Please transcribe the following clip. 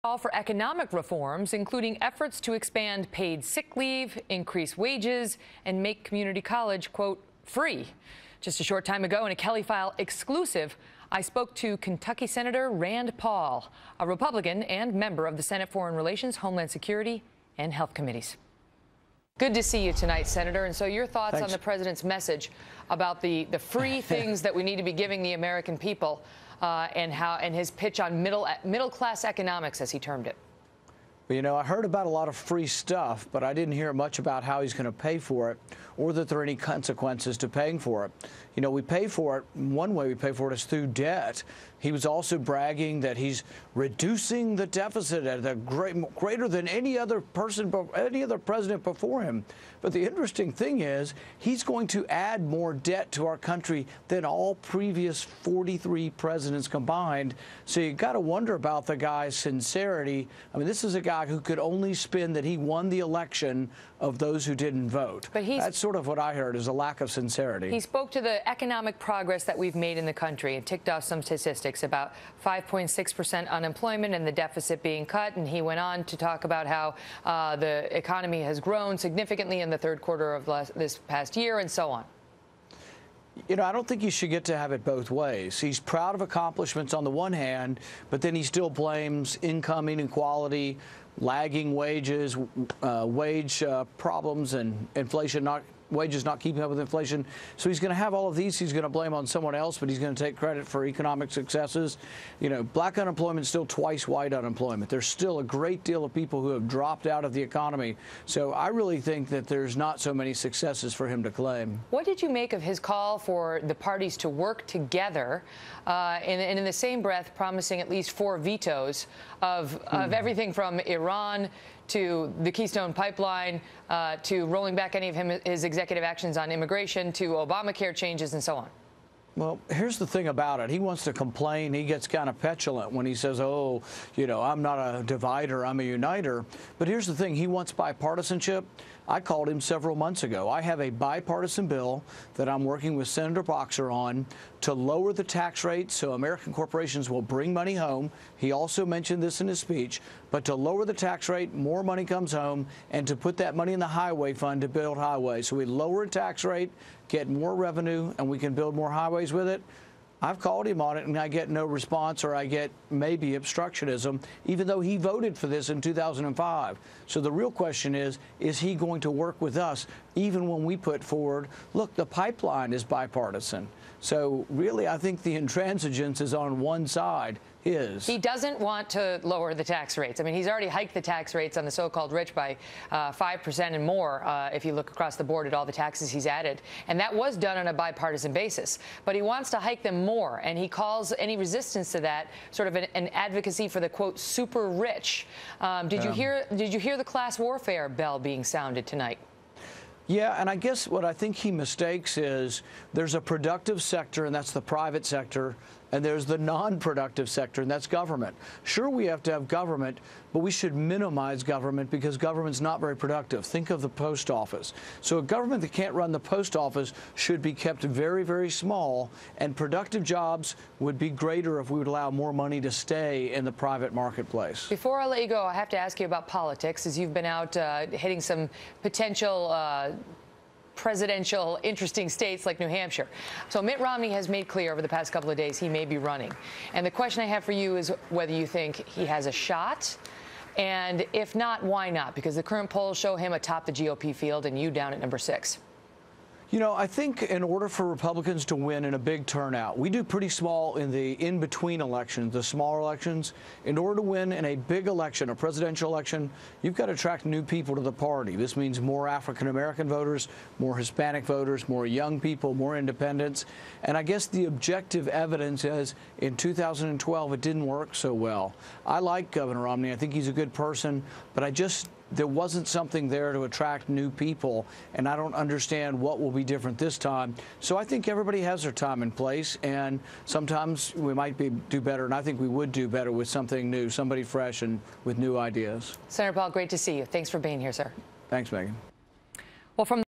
Call for economic reforms, including efforts to expand paid sick leave, increase wages, and make community college, quote, free. Just a short time ago in a Kelly File exclusive, I spoke to Kentucky Senator Rand Paul, a Republican and member of the Senate Foreign Relations, Homeland Security, and Health Committees. Good to see you tonight, Senator. And so your thoughts Thanks. on the president's message about the free things that we need to be giving the American people, and his pitch on middle class economics, as he termed it. Well, you know, I heard about a lot of free stuff, but I didn't hear much about how he's going to pay for it or that there are any consequences to paying for it. You know, we pay for it. One way we pay for it is through debt. He was also bragging that he's reducing the deficit at a greater than any other president before him. But the interesting thing is he's going to add more debt to our country than all previous 43 presidents combined. So you got to wonder about the guy's sincerity. I mean, this is a guy who could only spin that he won the election of those who didn't vote. But that's sort of what I heard, is a lack of sincerity. He spoke to the economic progress that we've made in the country and ticked off some statistics about 5.6% unemployment and the deficit being cut. And he went on to talk about how the economy has grown significantly in the third quarter of this past year and so on. You know, I don't think you should get to have it both ways. He's proud of accomplishments on the one hand, but then he still blames income inequality, lagging wages, wage problems, and inflation wages not keeping up with inflation. So he's going to have all of these he's going to blame on someone else, but he's going to take credit for economic successes. You know, black unemployment is still twice white unemployment. There's still a great deal of people who have dropped out of the economy. So I really think that there's not so many successes for him to claim. What did you make of his call for the parties to work together and in the same breath promising at least 4 vetoes of everything from Iran to the Keystone Pipeline, to rolling back any of his executive actions on immigration, to Obamacare changes and so on? Well, here's the thing about it. He wants to complain. He gets kind of petulant when he says, oh, you know, I'm not a divider, I'm a uniter. But here's the thing. He wants bipartisanship. I called him several months ago. I have a bipartisan bill that I'm working with Senator Boxer on to lower the tax rate so American corporations will bring money home. He also mentioned this in his speech. But to lower the tax rate, more money comes home, and to put that money in the highway fund to build highways. So we lower the tax rate, get more revenue, and we can build more highways with it. I've called him on it, and I get no response, or I get maybe obstructionism, even though he voted for this in 2005. So the real question is he going to work with us even when we put forward, look, the pipeline is bipartisan. So really, I think the intransigence is on one side, his. He doesn't want to lower the tax rates. I mean, he's already hiked the tax rates on the so-called rich by 5% and more if you look across the board at all the taxes he's added. And that was done on a bipartisan basis. But he wants to hike them more, and he calls any resistance to that sort of an advocacy for the, quote, super rich. Did you hear the class warfare bell being sounded tonight? Yeah, and I guess what I think he mistakes is there's a productive sector, and that's the private sector, and there's the non-productive sector, and that's government. Sure, we have to have government, but we should minimize government because government's not very productive. Think of the post office. So a government that can't run the post office should be kept very, very small, and productive jobs would be greater if we would allow more money to stay in the private marketplace. Before I let you go, I have to ask you about politics, as you've been out hitting some potential presidential interesting states like New Hampshire. So Mitt Romney has made clear over the past couple of days he may be running. And the question I have for you is whether you think he has a shot, and if not, why not? Because the current polls show him atop the GOP field and you down at number 6. You know, I think in order for Republicans to win in a big turnout, we do pretty small in the in-between elections, the smaller elections. In order to win in a big election, a presidential election, you've got to attract new people to the party. This means more African-American voters, more Hispanic voters, more young people, more independents. And I guess the objective evidence is in 2012, it didn't work so well. I like Governor Romney. I think he's a good person, but there wasn't something there to attract new people, and I don't understand what will be different this time. So I think everybody has their time and place, and sometimes we might do better, and I think we would do better with something new, somebody fresh and with new ideas. Senator Paul, great to see you. Thanks for being here, sir. Thanks, Megyn. Well, from